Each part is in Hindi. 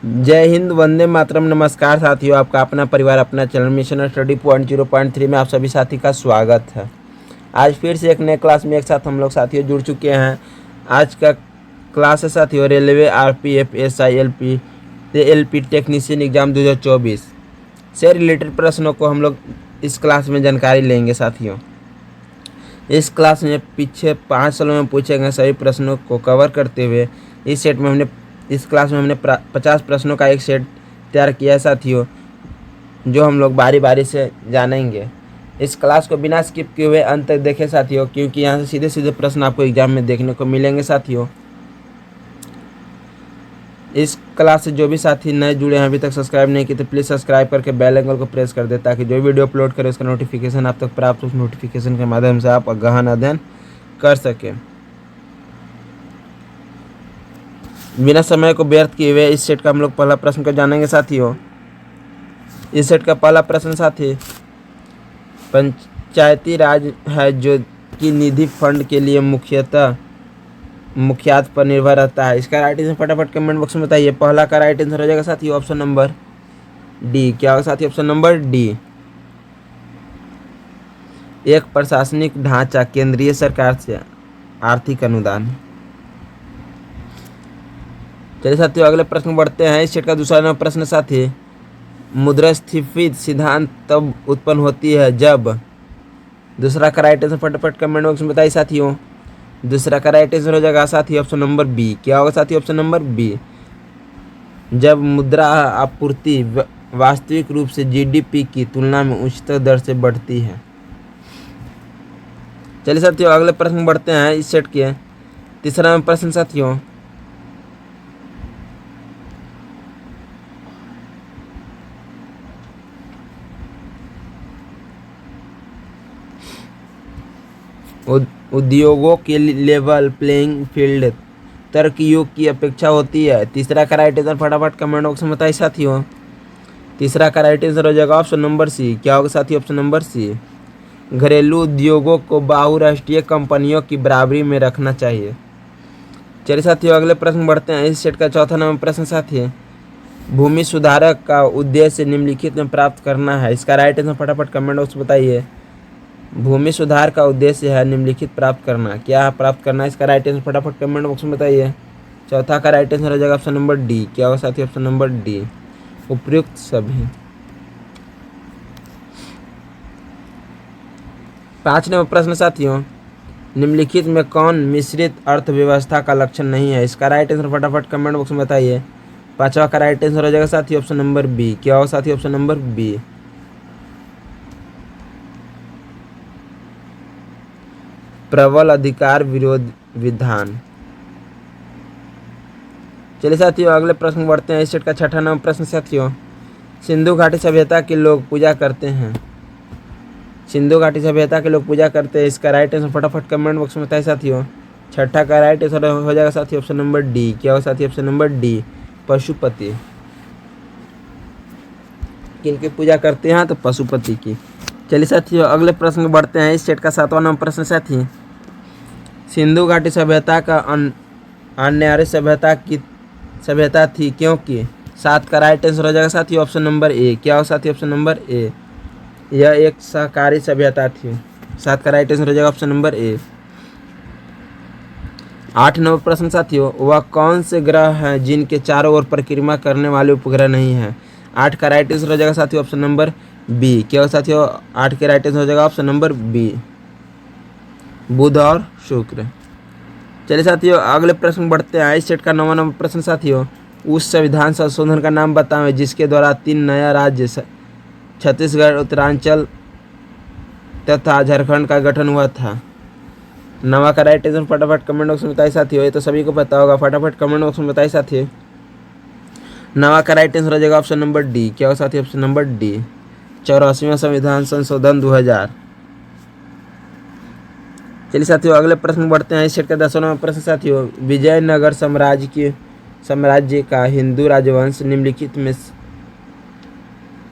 जय हिंद, वंदे मातरम। नमस्कार साथियों, आपका अपना परिवार अपना चैनल मिशन स्टडी पॉइंट 0.3 में आप सभी साथी का स्वागत है। आज फिर से एक नए क्लास में एक साथ हम लोग साथियों जुड़ चुके हैं। आज का क्लास है साथियों railway RPF SI LP LP technician exam 2024 से रिलेटेड प्रश्नों को हम लोग इस क्लास में जानकारी लेंगे साथियों। इस क्लास में पीछे 5 सालों में पूछे गए सभी प्रश्नों को कवर करते हुए इस क्लास में हमने 50 प्रश्नों का एक सेट तैयार किया है साथियों, जो हम लोग बारी बारी से जानेंगे। इस क्लास को बिना स्किप किए हुए अंत तक देखें साथियों, क्योंकि यहाँ से सीधे सीधे प्रश्न आपको एग्जाम में देखने को मिलेंगे साथियों। इस क्लास से जो भी साथी नए जुड़े हैं, अभी तक सब्सक्राइब नहीं किए तो प्लीज़ सब्सक्राइब करके बेल आइकन को प्रेस कर दे, ताकि जो वीडियो अपलोड करें उसका नोटिफिकेशन आप तक प्राप्त हो। उस नोटिफिकेशन के माध्यम से आप गहन अध्ययन कर सकें। बिना समय को व्यर्थ किए हुए इस सेट का हम लोग पहला प्रश्न को जानेंगे साथियों। इस सेट का पहला प्रश्न साथी, पंचायती राज है जो कि निधि फंड के लिए मुखियात पर निर्भर रहता है। इसका राइट आंसर फटाफट कमेंट बॉक्स में बताइए। पहला का राइट आंसर हो जाएगा साथियों ऑप्शन नंबर डी। क्या होगा साथियों? Option number D. एक प्रशासनिक ढांचा केंद्रीय सरकार से आर्थिक अनुदान। चलिए साथियों अगले प्रश्न बढ़ते हैं। इस सेट का दूसरा नंबर प्रश्न साथी, मुद्रास्फीति सिद्धांत तब उत्पन्न होती है जब। दूसरा का राइट आंसर फटाफट कमेंट बॉक्स में बताइए साथियों। दूसरा का राइट आंसर हो जाएगा साथी ऑप्शन नंबर बी। क्या होगा साथी? Option number B. जब मुद्रा आपूर्ति वास्तविक रूप से जीडीपी की तुलना में उच्चतर दर से बढ़ती है। चलिए साथियों अगले प्रश्न बढ़ते हैं। इस सेट के तीसरा प्रश्न साथियों, उद्योगों के लेवल प्लेइंग फील्ड तर्क युग की अपेक्षा होती है। तीसरा का राइट आंसर फटाफट कमेंट बॉक्स में बताइए साथियों। तीसरा का राइट आंसर हो जाएगा ऑप्शन नंबर सी। क्या होगा साथियों? Option number C. घरेलू उद्योगों को बहुराष्ट्रीय कंपनियों की बराबरी में रखना चाहिए। चलिए साथियों अगले प्रश्न बढ़ते हैं। इस सेट का चौथा नंबर प्रश्न साथी, भूमि सुधारक का उद्देश्य निम्नलिखित में प्राप्त करना है। इसका राइट आंसर फटाफट कमेंट बॉक्स में बताइए। भूमि सुधार का उद्देश्य है निम्नलिखित प्राप्त करना। क्या प्राप्त करना है? इसका राइट आंसर फटाफट कमेंट बॉक्स में बताइए। चौथा का राइट आंसर हो जाएगा ऑप्शन नंबर डी। क्या होगा साथी? ऑप्शन नंबर डी, उपयुक्त सभी। 5 नंबर प्रश्न साथियों, निम्नलिखित में कौन मिश्रित अर्थव्यवस्था का लक्षण नहीं है? इसका राइट आंसर फटाफट कमेंट बॉक्स में बताइए। 5वां का राइट आंसर हो जाएगा साथी ऑप्शन नंबर बी। क्या होगा साथी? ऑप्शन नंबर बी, प्रबल अधिकार विरोध विधान। चलिए साथियों अगले प्रश्न बढ़ते हैं। इस सेट का छठा नंबर प्रश्न साथियों, सिंधु घाटी सभ्यता के लोग पूजा करते हैं। सिंधु घाटी सभ्यता के लोग पूजा करते हैं। इसका राइट आंसर फटाफट कमेंट बॉक्स में बताइए साथियों। छठा का राइट आंसर हो जाएगा साथी ऑप्शन नंबर डी। क्या होगा साथी? Option number D, Pashupati. किनकी पूजा करते हैं? तो पशुपति की। चलिए साथियों अगले प्रश्न बढ़ते हैं। इस सेट का 7वां नंबर प्रश्न साथी, सिंधु घाटी सभ्यता का अन्य सभ्यता थी क्योंकि। 7 का राइट आंसर हो जाएगा साथी ऑप्शन नंबर ए। क्या हो साथी? ऑप्शन नंबर ए, यह एक सहकारी सभ्यता थी। 7 का राइट आंसर हो जाएगा ऑप्शन नंबर ए। 8 नंबर प्रश्न साथियों, वह कौन से ग्रह हैं जिनके चारों ओर परिक्रमा करने वाले उपग्रह नहीं हैं? 8 का राइट आंसर हो जाएगा साथियों ऑप्शन नंबर बी। क्या हो साथियों? 8 के राइट आंसर हो जाएगा ऑप्शन नंबर बी, बुध और शुक्र। चलिए साथियों अगले प्रश्न बढ़ते हैं। इस सेट का 9वां नंबर प्रश्न साथियों, उस संविधान संशोधन का नाम बताएं जिसके द्वारा 3 नया राज्य छत्तीसगढ़, उत्तरांचल तथा झारखंड का गठन हुआ था। 9वां का राइट आंसर फटाफट कमेंट बॉक्स में बताइए साथियों। ये तो सभी को पता होगा, फटाफट कमेंट बॉक्स में बताइए साथियों। 9वां का राइट आंसर हो जाएगा ऑप्शन नंबर डी। क्या हो साथी? ऑप्शन नंबर डी, 84वां संविधान संशोधन 2000। चलिए साथियों अगले प्रश्न बढ़ते हैं। इस सेट का 10वां प्रश्न साथियों, विजयनगर साम्राज्य का हिंदू राजवंश निम्नलिखित में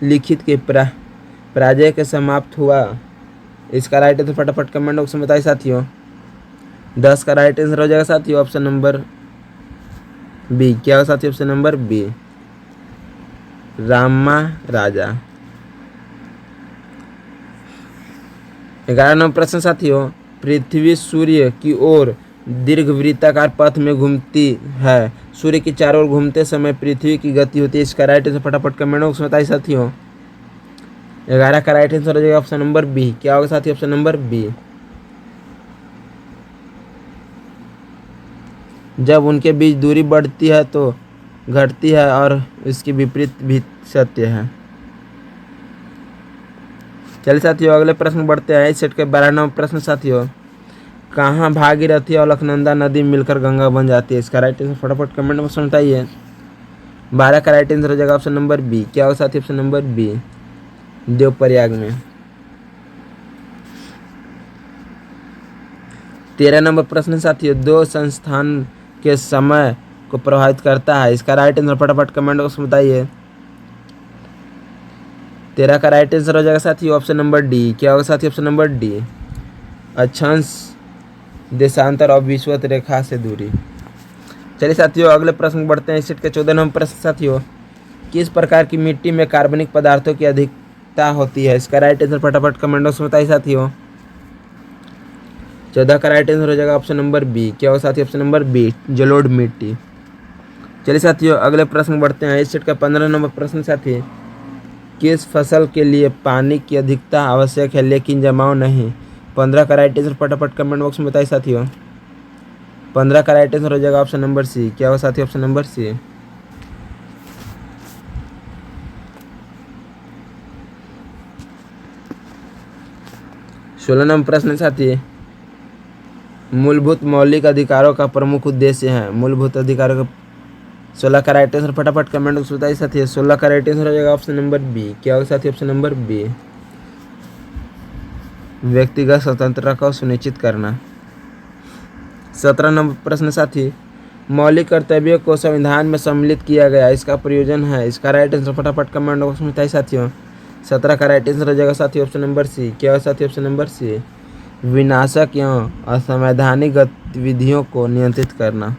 लिखित के पराजय के समाप्त हुआ। इसका राइट आंसर फटाफट कमेंट बॉक्स में बताइए साथियों। 10 का राइट आंसर हो जाएगा साथियों ऑप्शन नंबर बी। क्या होगा साथियों? ऑप्शन नंबर बी, रामा राजा। 11 नंबर प्रश्न साथियों, पृथ्वी सूर्य की ओर दीर्घवृत्ताकार पथ में घूमती है। सूर्य की चारों ओर घूमते समय पृथ्वी की गति होती है। इसका राइट आंसर फटाफट कमेंट बॉक्स में बताइए साथियों। 11 का राइट आंसर हो जाएगा ऑप्शन नंबर बी। क्या होगा साथियों? Option number B. जब उनके बीच दूरी बढ़ती है तो घटती है और इसके विपरीत भी सत्य है। चलिए साथियों अगले प्रश्न बढ़ते हैं। इस सेट के 12 नंबर प्रश्न साथियों, कहाँ भागीरथी और अलकनंदा नदी मिलकर गंगा बन जाती है? इसका राइट आंसर फटाफट कमेंट में बताइए। 12 का राइट आंसर हो जाएगा ऑप्शन नंबर बी। क्या होगा साथियों? ऑप्शन नंबर बी, देवप्रयाग में। 13 नंबर प्रश्न साथियों, दो संस्थान के समय को प्रभावित करता है। इसका राइट आंसर फटाफट कमेंट बॉक्स में बताइए। 13 का राइट आंसर हो जाएगा साथियों ऑप्शन नंबर डी। क्या होगा साथियों? ऑप्शन नंबर डी, अक्षांश देशांतर और विषुवत रेखा से दूरी। चलिए साथियों अगले प्रश्न बढ़ते हैं। इस सेट के 14 नंबर प्रश्न साथियों, किस प्रकार की मिट्टी में कार्बनिक पदार्थों की अधिकता होती है? इसका राइट आंसर फटाफट कमेंट बॉक्स में बताइए साथियों। 14 का राइट आंसर हो जाएगा ऑप्शन नंबर बी। क्या होगा साथियों? ऑप्शन नंबर बी, जलोढ़ मिट्टी। चलिए साथियों अगले प्रश्न बढ़ते हैं। इस सेट का 15 नंबर प्रश्न साथी, किस फसल के लिए पानी की अधिकता आवश्यक है लेकिन जमाव नहीं? 15 का राइट आंसर फटाफट कमेंट बॉक्स में बताइए साथियों। 15 का राइट आंसर हो जाएगा ऑप्शन नंबर सी। क्या होगा साथियों? Option number C. सोलह नंबर प्रश्न साथी, मूलभूत मौलिक अधिकारों का प्रमुख उद्देश्य है। मूलभूत अधिकारों का 16 का राइट आंसर फटाफट कमेंट बॉक्स में बताइए साथी। 16 का राइट आंसर हो जाएगा ऑप्शन नंबर बी। क्या होगा साथी? ऑप्शन नंबर बी, व्यक्तिगत स्वतंत्रता को सुनिश्चित करना। 17 नंबर प्रश्न साथी, मौलिक कर्तव्यों को संविधान में सम्मिलित किया गया, इसका प्रयोजन है। इसका राइट आंसर फटाफट कमेंट बॉक्स में बताइए साथियों। 17 का राइट आंसर हो जाएगा साथी ऑप्शन नंबर सी। क्या होगा साथी? ऑप्शन नंबर सी, विनाशक एवं असंवैधानिक गतिविधियों को नियंत्रित करना।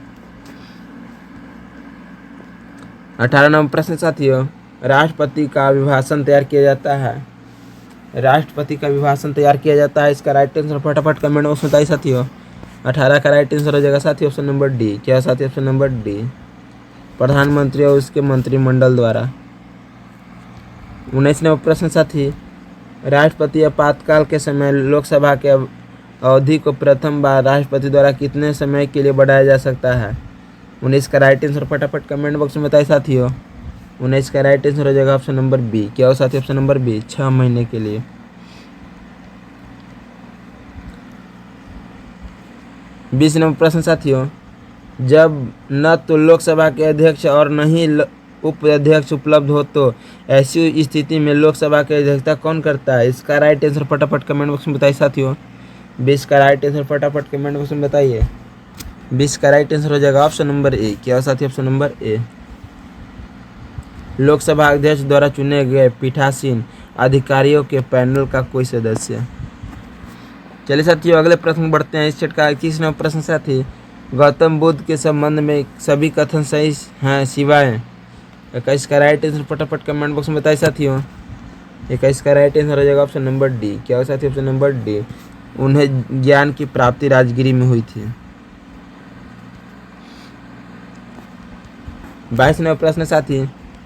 18 नंबर प्रश्न साथियों, राष्ट्रपति का अभिभाषण तैयार किया जाता है। राष्ट्रपति का अभिभाषण तैयार किया जाता है। इसका राइट आंसर फटाफट कमेंट बॉक्स में बताइए साथियों। 18 का राइट आंसर हो जाएगा साथी ऑप्शन नंबर डी। क्या है साथी? ऑप्शन नंबर डी, प्रधानमंत्री और उसके मंत्रिमंडल द्वारा। 19 नंबर प्रश्न साथी, राष्ट्रपति आपातकाल के समय लोकसभा के अवधि को प्रथम बार राष्ट्रपति द्वारा कितने समय के लिए बढ़ाया जा सकता है? 19 का राइट आंसर फटाफट कमेंट बॉक्स में बताइए साथियों। 19 का राइट आंसर हो जाएगा ऑप्शन नंबर बी। क्या हो साथी? ऑप्शन नंबर बी, 6 महीने के लिए। 20 नंबर प्रश्न साथियों, जब न तो लोकसभा के अध्यक्ष और न ही उपाध्यक्ष उपलब्ध हो तो ऐसी स्थिति में लोकसभा की अध्यक्षता कौन करता है? इसका राइट आंसर फटाफट कमेंट बॉक्स में बताइए साथियों। 20 का राइट आंसर फटाफट कमेंट बॉक्स में बताइए। 20 का राइट आंसर हो जाएगा ऑप्शन नंबर ए। क्या हो साथी? ऑप्शन नंबर ए, लोकसभा अध्यक्ष द्वारा चुने गए पीठासीन अधिकारियों के पैनल का कोई सदस्य। चलिए साथियों अगले प्रश्न बढ़ते हैं। इस सेट का 21 नंबर प्रश्न साथी, गौतम बुद्ध के संबंध में सभी कथन सही हैं सिवाय 21 का राइट आंसर फटाफट कमेंट बॉक्स में बताइए साथियों। 21 का राइट आंसर हो जाएगा ऑप्शन नंबर डी। क्या हो साथी? ऑप्शन नंबर डी, उन्हें ज्ञान की प्राप्ति राजगिरी में हुई थी। 22 नंबर प्रश्न साथी,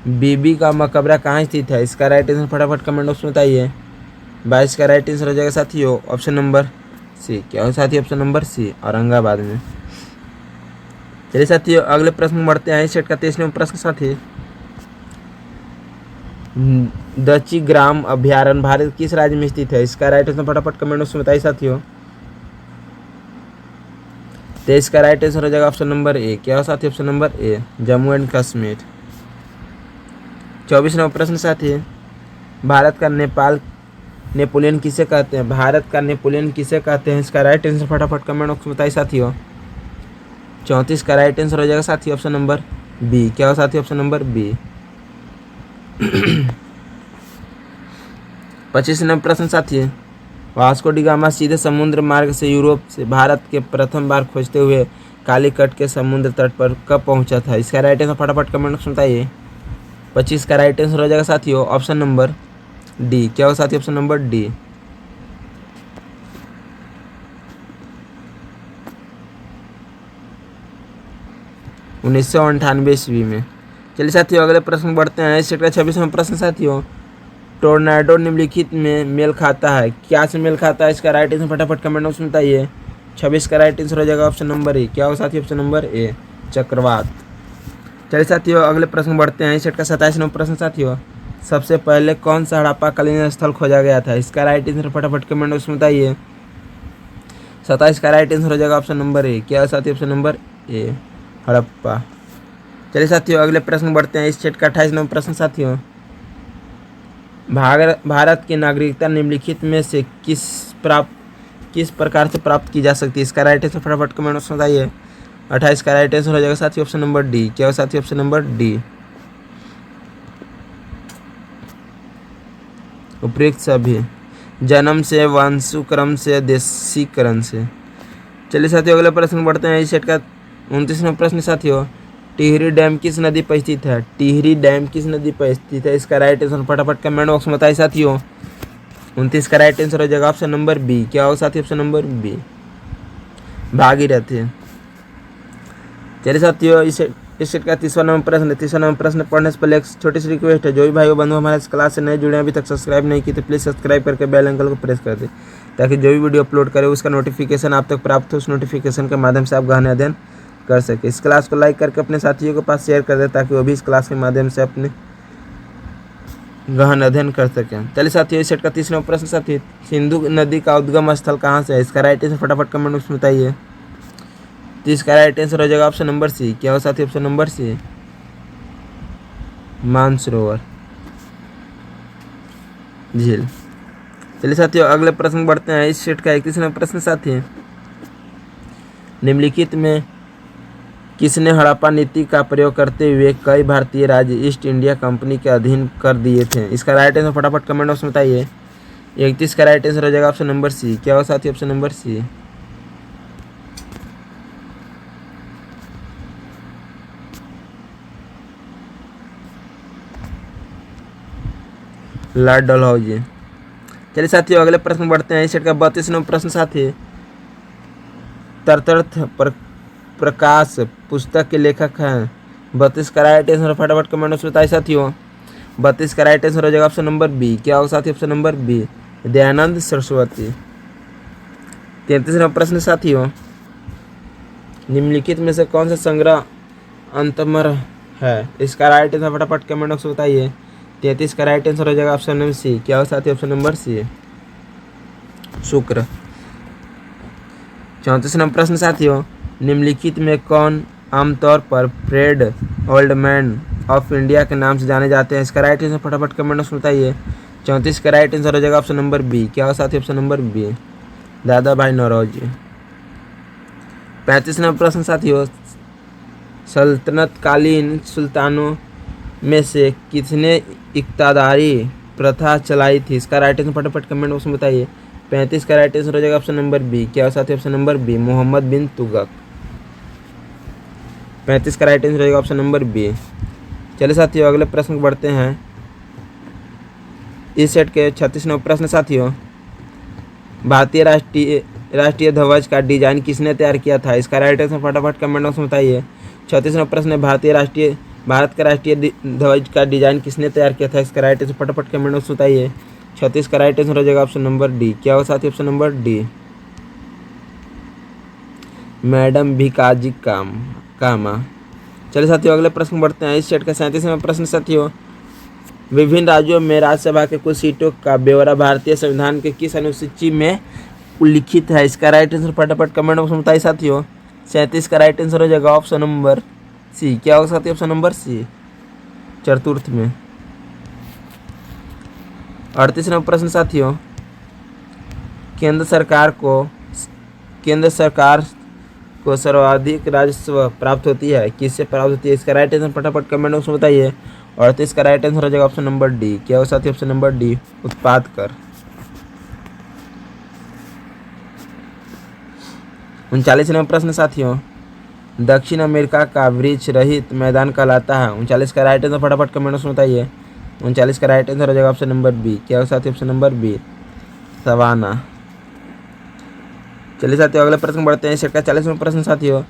बीबी का मकबरा कहाँ स्थित है? इसका राइट आंसर फटाफट कमेंट बॉक्स में बताइए। 22 का राइट आंसर हो जाएगा साथियों ऑप्शन नंबर सी। क्या हो साथी? ऑप्शन नंबर सी, औरंगाबाद में। चलिए साथियों अगले प्रश्न बढ़ते हैं। इस सेट का 23 नंबर प्रश्न साथी, दची ग्राम अभ्यारण्य भारत किस राज्य में स्थित है? इसका राइट आंसर फटाफट कमेंट बॉक्स में बताइए साथियों। 23 का राइट आंसर हो जाएगा ऑप्शन नंबर ए। क्या हो साथी? Option number A, Jammu and Kashmir. 24 number प्रश्न साथी, भारत का नेपोलियन किसे कहते हैं? भारत का नेपोलियन किसे कहते हैं? इसका राइट आंसर फटाफट कमेंट बॉक्स में बताइए साथियों। 34 का राइट आंसर हो जाएगा साथी ऑप्शन नंबर बी। क्या हो साथी? Option number B. 25 नंबर प्रश्न साथी, वास्को डी गामा सीधे समुद्र मार्ग से यूरोप से भारत के प्रथम बार खोजते हुए कालीकट के समुद्र तट पर कब पहुंचा था? इसका राइट आंसर फटाफट कमेंट बॉक्स में बताइए। 25 का राइट आंसर हो जाएगा साथियों ऑप्शन नंबर डी। क्या होगा साथियों ऑप्शन नंबर डी। उन्नीस सौ 98 ईस्वी में। चलिए साथियों अगले प्रश्न बढ़ते हैं। इस सेट का 26वां प्रश्न साथियों, टोर्नाडो निम्नलिखित में मेल खाता है, क्या से मेल खाता है? इसका राइट आंसर फटाफट कमेंट बॉक्स में बताइए। 26 का राइट आंसर हो जाएगा ऑप्शन नंबर ए। क्या होगा साथियों ऑप्शन नंबर ए, चक्रवात। चलिए साथियों अगले प्रश्न बढ़ते हैं। इस सेट का 27वां प्रश्न साथियों, सबसे पहले कौन सा हड़प्पा कालीन स्थल खोजा गया था? इसका राइट आंसर फटाफट कमेंट बॉक्स में बताइए। 27 का राइट आंसर हो जाएगा ऑप्शन नंबर ए। क्या है साथियों ऑप्शन नंबर ए, हड़प्पा। चलिए साथियों अगले प्रश्न बढ़ते हैं। इस सेट का 28वां प्रश्न साथियों, भारत की नागरिकता निम्नलिखित में से किस प्रकार से प्राप्त की जा सकती है? इसका राइट आंसर फटाफट कमेंट में बताइए। 28 का राइट आंसर हो जाएगा साथियों ऑप्शन नंबर डी। क्या हो साथियों ऑप्शन नंबर डी, उपयुक्त सभी, जन्म से, वंशानुक्रम से, देशीकरण से। चलिए साथियों अगले प्रश्न बढ़ते हैं। इस सेट का 29वां प्रश्न साथियों, टिहरी डैम किस नदी पर स्थित है? टिहरी डैम किस नदी पर स्थित है? इसका राइट आंसर फटाफट कमेंट बॉक्स में बताइए साथियों। 29 का राइट आंसर हो जाएगा ऑप्शन नंबर बी। क्या होगा साथियों ऑप्शन नंबर बी, भागीरथी। चलिए साथियों इस सेट का 30वां प्रश्न पढ़ने से पहले एक छोटी सी रिक्वेस्ट है, जो भी भाई बंधु हमारे इस क्लास से नए जुड़े हैं, अभी तक सब्सक्राइब नहीं की तो प्लीज़ सब्सक्राइब करके बेल आइकन को प्रेस कर दें, ताकि जो भी वीडियो अपलोड करें उसका नोटिफिकेशन आप तक प्राप्त हो। उस नोटिफिकेशन के माध्यम से आप गहन अध्ययन कर सके। इस क्लास को लाइक करके अपने साथियों के पास शेयर कर दें, ताकि वो भी इस क्लास के माध्यम से अपने गहन अध्ययन कर सकें। चलिए साथियों इस सेट का 30वां प्रश्न साथी, सिंधु नदी का उद्गम स्थल कहाँ से है? इसका राइट आंसर फटाफट कमेंट बॉक्स में बताइए। 30 का राइट आंसर हो जाएगा ऑप्शन नंबर सी। क्या हो साथी ऑप्शन नंबर सी, मानसरोवर झील। चलिए साथियों अगले प्रश्न बढ़ते हैं। इस सेट का 31वां प्रश्न साथी, निम्नलिखित में किसने हड़प्पा नीति का प्रयोग करते हुए कई भारतीय राज्य ईस्ट इंडिया कंपनी के अधीन कर दिए थे? इसका राइट आंसर फटाफट कमेंट बॉक्स में बताइए। 31 का राइट आंसर हो जाएगा ऑप्शन नंबर सी। क्या हो साथी option number C, Lord Dalhousie. चलिए साथियों अगले प्रश्न बढ़ते हैं। इस सेट का 32वां प्रश्न साथी, तर्थ प्रकाश पुस्तक के लेखक हैं? 32 का राइट आंसर फटाफट कमेंट में बताइए साथियों। 32 का राइट आंसर हो जाएगा ऑप्शन नंबर बी। क्या होगा साथी option number B, Dayanand Saraswati. 33वां प्रश्न साथियों, निम्नलिखित में से कौन सा संग्रह अंतमर है? इसका राइट आंसर फटाफट कमेंट बॉक्स में बताइए। 33 का राइट आंसर हो जाएगा ऑप्शन नंबर सी। क्या हो साथी ऑप्शन नंबर सी, शुक्र। 34वां प्रश्न साथियों, निम्नलिखित में कौन आमतौर पर फ्रेड ओल्डमैन ऑफ इंडिया के नाम से जाने जाते हैं? इसका राइट आंसर फटाफट कमेंट में बताइए। 34 का राइट आंसर हो जाएगा ऑप्शन नंबर बी। क्या हो साथी ऑप्शन नंबर बी, दादा भाई नौरोजी। 35वां प्रश्न साथियों, सल्तनतकालीन सुल्तानों में से किसने इक्तादारी प्रथा चलाई थी? इसका राइट आंसर फटाफट कमेंट बॉक्स में बताइए। 35 का राइट आंसर हो जाएगा ऑप्शन नंबर बी। क्या हो साथी ऑप्शन नंबर बी, मोहम्मद बिन तुगलक। 35 का राइट आंसर हो जाएगा ऑप्शन नंबर बी। चलिए साथियों अगले प्रश्न बढ़ते हैं। इस सेट के 36वां प्रश्न साथियों, भारतीय राष्ट्रीय ध्वज का डिजाइन किसने तैयार किया था? इसका राइट आंसर फटाफट कमेंट बॉक्स में बताइए। 36वां प्रश्न है, भारत का राष्ट्रीय ध्वज का डिजाइन किसने तैयार किया था? इसका राइट आंसर फटाफट कमेंट बॉक्स में बताइए। 36 का राइट आंसर हो जाएगा ऑप्शन नंबर डी। क्या हो साथी option number D, madam Bhikaji Cama. चलिए साथियों अगले प्रश्न बढ़ते हैं। इस सेट का 37वां प्रश्न साथियों, विभिन्न राज्यों में राज्यसभा के कुल सीटों का ब्यौरा भारतीय संविधान के किस अनुसूची में उल्लिखित है? इसका राइट आंसर फटाफट कमेंट बॉक्स में बताइए साथियों। 37 का राइट आंसर हो जाएगा ऑप्शन नंबर सी। क्या होगा साथियों ऑप्शन नंबर सी, चतुर्थ में। 38वां प्रश्न साथियों, केंद्र सरकार को सर्वाधिक राजस्व प्राप्त होती है, किससे प्राप्त होती है? इसका राइट आंसर फटाफट कमेंट बॉक्स में बताइए। 38 का राइट आंसर हो जाएगा ऑप्शन नंबर डी। क्या हो साथियों ऑप्शन नंबर डी, उत्पाद कर। 39वां प्रश्न साथियों, दक्षिण अमेरिका का वृक्ष रहित मैदान कहलाता है? 39 का राइट आंसर फटाफट कमेंट में बताइए। 39 का राइट आंसर हो जाएगा ऑप्शन नंबर बी। क्या होगा साथियों? Option number B, savanna. चलिए साथियों अगले प्रश्न बढ़ते हैं। सेट का 40वां प्रश्न साथियों,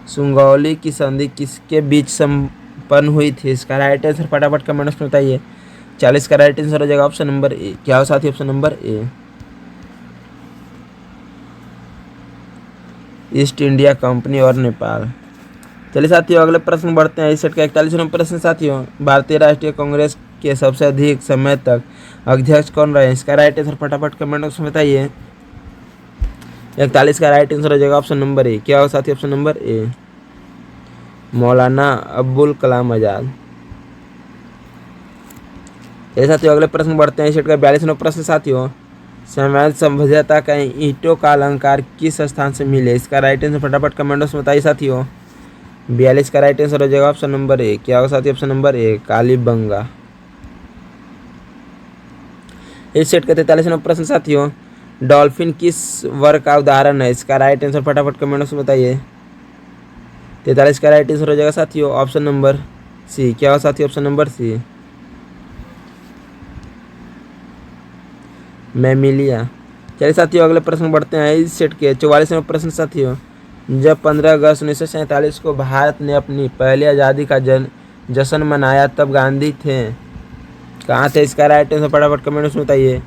सुंगौली की संधि किसके बीच संपन्न हुई थी? इसका राइट आंसर फटाफट कमेंट्स में बताइए। 40 का राइट आंसर हो जाएगा ऑप्शन नंबर ए। क्या हो साथियों? ऑप्शन नंबर ए, ईस्ट इंडिया कंपनी और नेपाल। चलिए साथियों अगले प्रश्न बढ़ते हैं। इस सेट का 41वां प्रश्न साथियों, भारतीय राष्ट्रीय कांग्रेस के सबसे अधिक समय तक अध्यक्ष कौन रहे? इसका राइट आंसर फटाफट कमेंट बॉक्स में बताइए। 41 का राइट आंसर हो जाएगा ऑप्शन नंबर ए। क्या हो साथियों? ऑप्शन नंबर ए, मौलाना अब्दुल कलाम आजाद। चलिए साथियों अगले प्रश्न बढ़ते हैं। इस सेट का 42वां प्रश्न साथियों, साम्राज्य सभ्यता का ईंटों का अलंकार किस स्थान से मिले? इसका राइट आंसर फटाफट कमेंट बॉक्स में बताइए साथियों। 42 का राइट आंसर हो जाएगा ऑप्शन नंबर ए। क्या होगा साथियों? Option number A, Kalibanga. इस सेट का 43वां प्रश्न साथियों, डॉल्फिन किस वर्ग का उदाहरण है? इसका राइट आंसर फटाफट कमेंट बॉक्स में बताइए। 43 का राइट आंसर हो जाएगा साथियों ऑप्शन नंबर सी। क्या होगा साथियों? Option number C, Mammalia. चलिए साथियों अगले प्रश्न बढ़ते हैं। इस सेट के 44वें प्रश्न साथियों, जब 15 अगस्त 1947 को भारत ने अपनी पहली आज़ादी का जश्न मनाया तब गांधी थे कहाँ थे? इसका राइट आंसर फटाफट कमेंट में बताइए।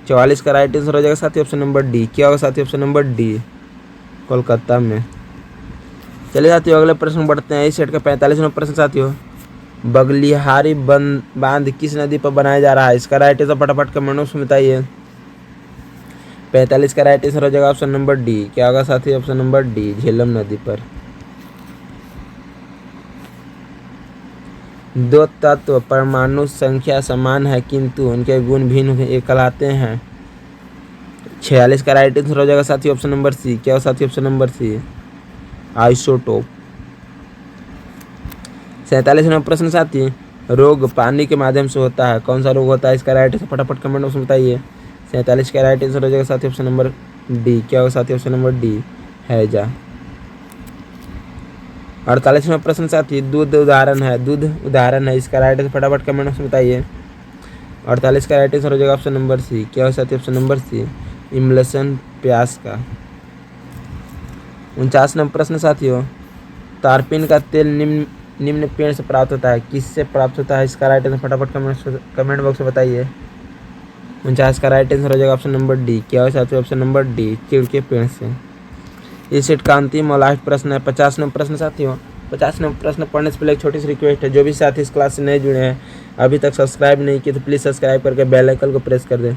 44 का राइट आंसर हो जाएगा साथियों ऑप्शन नंबर डी। क्या होगा साथियों? ऑप्शन नंबर डी, कोलकाता में। चलिए साथियों अगले प्रश्न बढ़ते हैं। इस सेट का 45वां प्रश्न साथियों, बगलिहारी बांध किस नदी पर बनाया जा रहा है? इसका राइट आंसर फटाफट कमेंट में बताइए। 45 का राइट आंसर हो जाएगा ऑप्शन नंबर डी। क्या होगा साथी? ऑप्शन नंबर डी, झेलम नदी पर। दो तत्व परमाणु संख्या समान है किंतु उनके गुण भिन्न कहलाते हैं। 46 का राइट आंसर हो जाएगा साथी ऑप्शन नंबर सी। क्या हो साथी? Option number C, isotope. 47वां प्रश्न साथी, रोग पानी के माध्यम से होता है, कौन सा रोग होता है? इसका राइट आंसर फटाफट कमेंट बॉक्स में बताइए। 47 का राइट आंसर हो जाएगा साथी ऑप्शन नंबर डी। क्या होगा साथी? ऑप्शन नंबर डी, हैजा। 48वां प्रश्न साथी, दूध उदाहरण है, इसका राइट आंसर फटाफट कमेंट बॉक्स में बताइए। 48 का राइट आंसर हो जाएगा ऑप्शन नंबर सी। क्या हो साथी? ऑप्शन नंबर सी, इमल्सन प्यास का। 49वां प्रश्न साथियों, तारपीन का तेल निम्न पेड़ से प्राप्त होता है, किससे प्राप्त होता है? इसका राइट आंसर फटाफट कमेंट बॉक्स में बताइए। 49 का राइट आंसर हो जाएगा ऑप्शन नंबर डी। क्या हो साथियों? ऑप्शन नंबर डी, चीड़ के पेड़ से। इस सेट का अंतिम और लास्ट प्रश्न है 50वां प्रश्न साथियों। 50वां प्रश्न पढ़ने से पहले एक छोटी सी रिक्वेस्ट है, जो भी साथी इस क्लास से नए जुड़े हैं अभी तक सब्सक्राइब नहीं किए तो प्लीज़ सब्सक्राइब करके बेल आइकन को प्रेस कर दें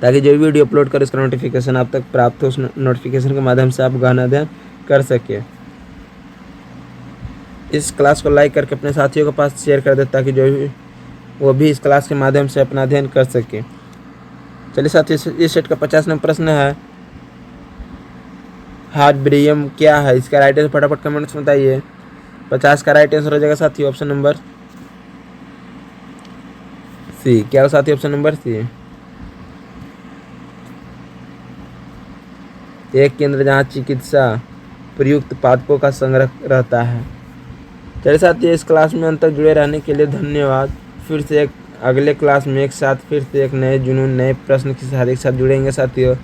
ताकि जो भी वीडियो अपलोड करें उसका नोटिफिकेशन आप तक प्राप्त हो। उस नोटिफिकेशन के माध्यम से आप गहन अध्ययन कर सके। इस क्लास को लाइक करके अपने साथियों के पास शेयर कर दें ताकि जो भी वो भी इस क्लास के माध्यम से अपना अध्ययन कर सके। चलिए साथियों इस सेट का 50वां प्रश्न है, हार्ब्रियम क्या है? इसका राइट आंसर फटाफट कमेंट्स में बताइए। 50 का राइट आंसर हो जाएगा साथियों ऑप्शन नंबर सी। क्या हो साथी? ऑप्शन नंबर सी, एक केंद्र जहाँ चिकित्सा प्रयुक्त पादपों का संग्रह रहता है। चलिए साथियों इस क्लास में अंत तक जुड़े रहने के लिए धन्यवाद। फिर से एक अगले क्लास में एक साथ फिर से एक नए जुनून नए प्रश्न के साथ एक साथ जुड़ेंगे साथियों।